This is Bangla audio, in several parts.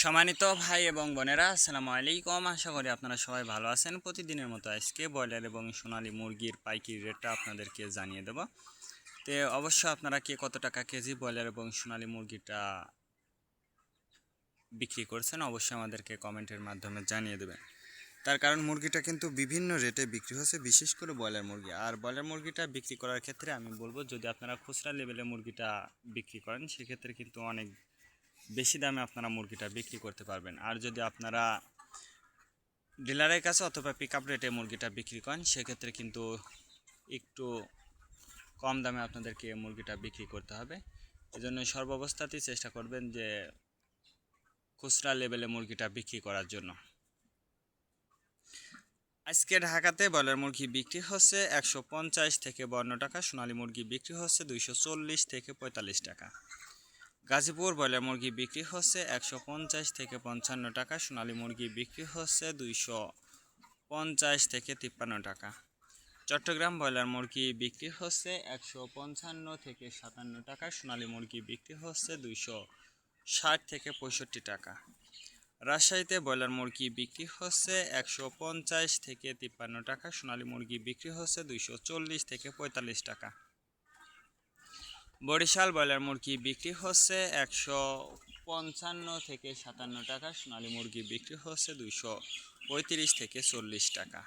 সম্মানিত ভাই এবং বোনেরা, আসসালামু আলাইকুম। আশা করি আপনারা সবাই ভালো আছেন। প্রতিদিনের মতো আজকে ব্রয়লার এবং সোনালী মুরগির পাইকারি রেটটা আপনাদেরকে জানিয়ে দেব। তো অবশ্যই আপনারা কে কত টাকা কেজি ব্রয়লার এবং সোনালী মুরগিটা বিক্রি করছেন অবশ্যই আমাদেরকে কমেন্টের মাধ্যমে জানিয়ে দেবেন। তার কারণ মুরগিটা কিন্তু বিভিন্ন রেটে বিক্রি হচ্ছে, বিশেষ করে ব্রয়লার মুরগি। আর ব্রয়লার মুরগিটা বিক্রি করার ক্ষেত্রে আমি বলবো, যদি আপনারা খুচরা লেভেলে মুরগিটা বিক্রি করেন সেক্ষেত্রে কিন্তু অনেক বেশি দামে আপনারা মুরগিটা বিক্রি করতে পারবেন। আর যদি আপনারা ডিলারের কাছে অথবা পিক আপ রেটে মুরগিটা বিক্রি করেন সেক্ষেত্রে কিন্তু একটু কম দামে আপনাদেরকে মুরগিটা বিক্রি করতে হবে। এজন্য সর্বাবস্থাতেই চেষ্টা করবেন যে খুচরা লেভেলে মুরগিটা বিক্রি করার জন্য। আজকে ঢাকাতে ব্রয়লার মুরগি বিক্রি হচ্ছে 150 থেকে 52 টাকা, সোনালী মুরগি বিক্রি হচ্ছে 240 থেকে 45 টাকা। গাজীপুর ব্রয়লার মুরগি বিক্রি হচ্ছে 150 থেকে 55 টাকা, সোনালী মুরগি বিক্রি হচ্ছে 250 থেকে 53 টাকা। চট্টগ্রাম ব্রয়লার মুরগি বিক্রি হচ্ছে 155 থেকে 57 টাকা, সোনালী মুরগি বিক্রি হচ্ছে 260 থেকে 65 টাকা। রাজশাহীতে ব্রয়লার মুরগি বিক্রি হচ্ছে 150 থেকে 53 টাকা, সোনালী মুরগি বিক্রি হচ্ছে 240 থেকে 45 টাকা। বরিশাল ব্রয়লার মুরগি বিক্রি হচ্ছে 155 থেকে 57 টাকা, সোনালী মুরগি বিক্রি হচ্ছে 235 থেকে 40 টাকা।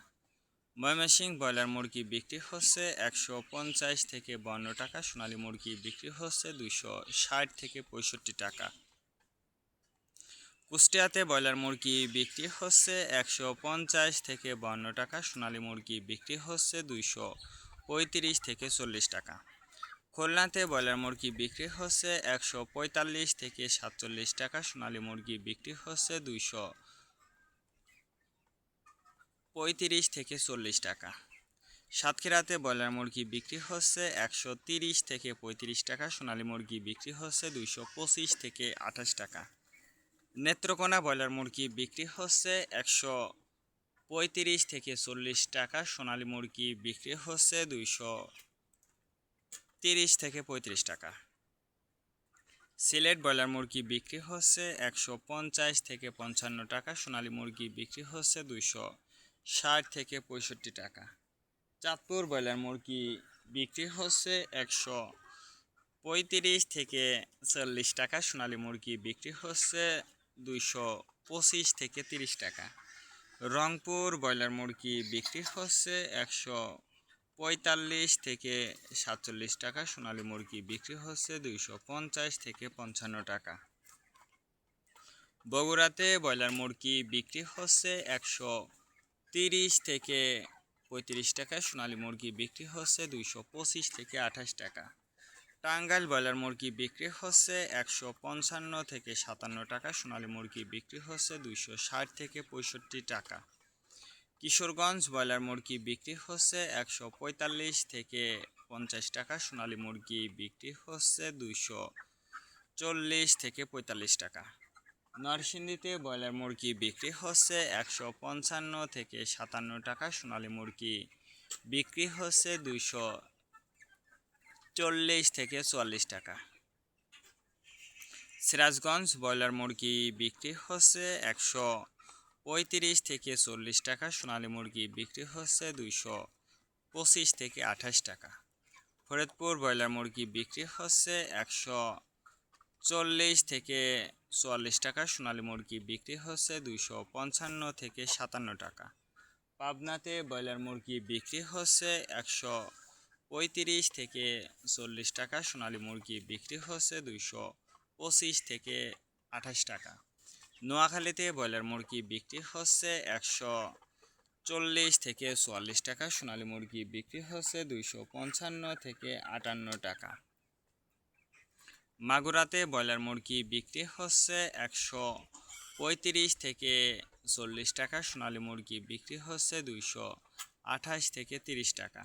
ময়মনসিংহ ব্রয়লার মুরগি বিক্রি হচ্ছে 150 থেকে 52 টাকা, সোনালী মুরগি বিক্রি হচ্ছে 260 থেকে 65 টাকা। কুষ্টিয়াতে ব্রয়লার মুরগি বিক্রি হচ্ছে 150 থেকে 52 টাকা, সোনালী মুরগি বিক্রি হচ্ছে 235 থেকে 40 টাকা। খুলনাতে ব্রয়লার মুরগি বিক্রি হচ্ছে 145 থেকে 47 টাকা, সোনালী মুরগি বিক্রি হচ্ছে 235 থেকে 40 টাকা। সাতক্ষীরাতে ব্রয়লার মুরগি বিক্রি হচ্ছে 130 থেকে 35 টাকা, সোনালী মুরগি বিক্রি হচ্ছে 225 থেকে 28 টাকা। নেত্রকোনা ব্রয়লার মুরগি বিক্রি হচ্ছে 135 থেকে 40 টাকা, সোনালী মুরগি বিক্রি হচ্ছে 230 থেকে 35 টাকা। সিলেট ব্রয়লার মুরগি বিক্রি হচ্ছে 150 থেকে 55 টাকা, সোনালী মুরগি বিক্রি হচ্ছে 260 থেকে 65 টাকা। চাঁদপুর ব্রয়লার মুরগি বিক্রি হচ্ছে 135 থেকে 40 টাকা, সোনালী মুরগি বিক্রি হচ্ছে 225 থেকে 30 টাকা। রংপুর ব্রয়লার মুরগি বিক্রি হচ্ছে 145 থেকে 47 টাকা, সোনালী মুরগি বিক্রি হচ্ছে 250 থেকে 55 টাকা। বগুড়াতে ব্রয়লার মুরগি বিক্রি হচ্ছে 130 থেকে 35 টাকা, সোনালী মুরগি বিক্রি হচ্ছে 225 থেকে 28 টাকা। টাঙ্গাইল ব্রয়লার মুরগি বিক্রি হচ্ছে 155 থেকে 57 টাকা, সোনালী মুরগি বিক্রি হচ্ছে 260 থেকে 65 টাকা। কিশোরগঞ্জ ব্রয়লার মুরগি বিক্রি হচ্ছে 145 থেকে 50 টাকা, সোনালী মুরগি বিক্রি হচ্ছে 240 থেকে 45 টাকা। নরসিংদীতে ব্রয়লার মুরগি বিক্রি হচ্ছে 155 থেকে 57 টাকা, সোনালী মুরগি বিক্রি হচ্ছে 240 থেকে 44 টাকা। সিরাজগঞ্জ ব্রয়লার মুরগি বিক্রি হচ্ছে 135 থেকে 40 টাকা, সোনালী মুরগি বিক্রি হচ্ছে 225 থেকে 28 টাকা। ফরিদপুর ব্রয়লার মুরগি বিক্রি হচ্ছে 140 থেকে 44 টাকা, সোনালী মুরগি বিক্রি হচ্ছে 255 থেকে 57 টাকা। পাবনাতে ব্রয়লার মুরগি বিক্রি হচ্ছে 135 থেকে 40 টাকা, সোনালী মুরগি বিক্রি হচ্ছে 225 থেকে 28 টাকা। নোয়াখালীতে ব্রয়লার মুরগি বিক্রি হচ্ছে 140 থেকে 44 টাকা, সোনালী মুরগি বিক্রি হচ্ছে 255 থেকে 58 টাকা। মাগুরাতে ব্রয়লার মুরগি বিক্রি হচ্ছে 135 থেকে 40 টাকা, সোনালী মুরগি বিক্রি হচ্ছে 228 থেকে 30 টাকা।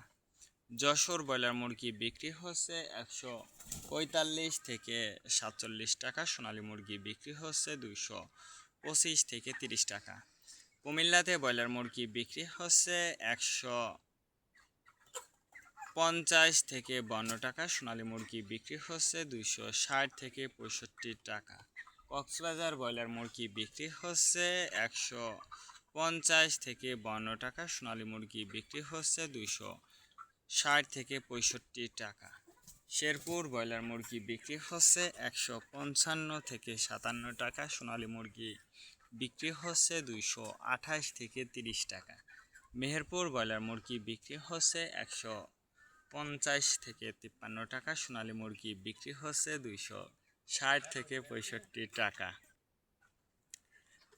যশোর ব্রয়লার মুরগি বিক্রি হচ্ছে 145 থেকে 47 টাকা, সোনালী মুরগি বিক্রি হচ্ছে 225 থেকে 30 টাকা। কুমিল্লাতে ব্রয়লার মুরগি বিক্রি হচ্ছে 150 থেকে 52 টাকা, সোনালী মুরগি বিক্রি হচ্ছে 260 থেকে 65 টাকা। কক্সবাজার ব্রয়লার মুরগি বিক্রি হচ্ছে 150 থেকে 52 টাকা, সোনালী মুরগি বিক্রি হচ্ছে 260 থেকে 65 টাকা। শেরপুর ব্রয়লার মুরগি বিক্রি হচ্ছে 155 থেকে 57 টাকা, সোনালী মুরগি বিক্রি হচ্ছে 228 থেকে 30 টাকা। মেহেরপুর ব্রয়লার মুরগি বিক্রি হচ্ছে 150 থেকে 53 টাকা, সোনালী মুরগি বিক্রি হচ্ছে 260 থেকে 65 টাকা।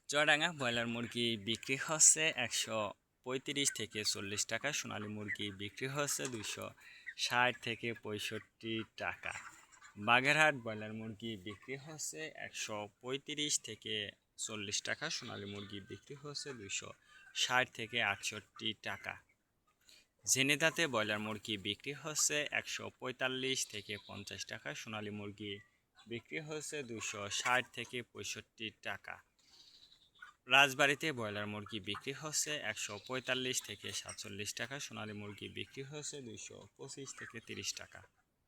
চুয়াডাঙ্গা ব্রয়লার মুরগি বিক্রি হচ্ছে 135 থেকে 40 টাকা, সোনালী মুরগি বিক্রি হচ্ছে 260 থেকে 65 টাকা। বাগেরহাট ব্রয়লার মুরগি বিক্রি হচ্ছে 135 থেকে 40 টাকা, সোনালী মুরগি বিক্রি হচ্ছে 260 থেকে 68 টাকা। ঝিনেদাতে ব্রয়লার মুরগি বিক্রি হচ্ছে 145 থেকে 50 টাকা, সোনালী মুরগি বিক্রি হচ্ছে 260 থেকে 65 টাকা। রাজবাড়িতে ব্রয়লার মুরগি বিক্রি হচ্ছে 145 থেকে 47 টাকা, সোনালী মুরগি বিক্রি হচ্ছে 225 থেকে 30 টাকা।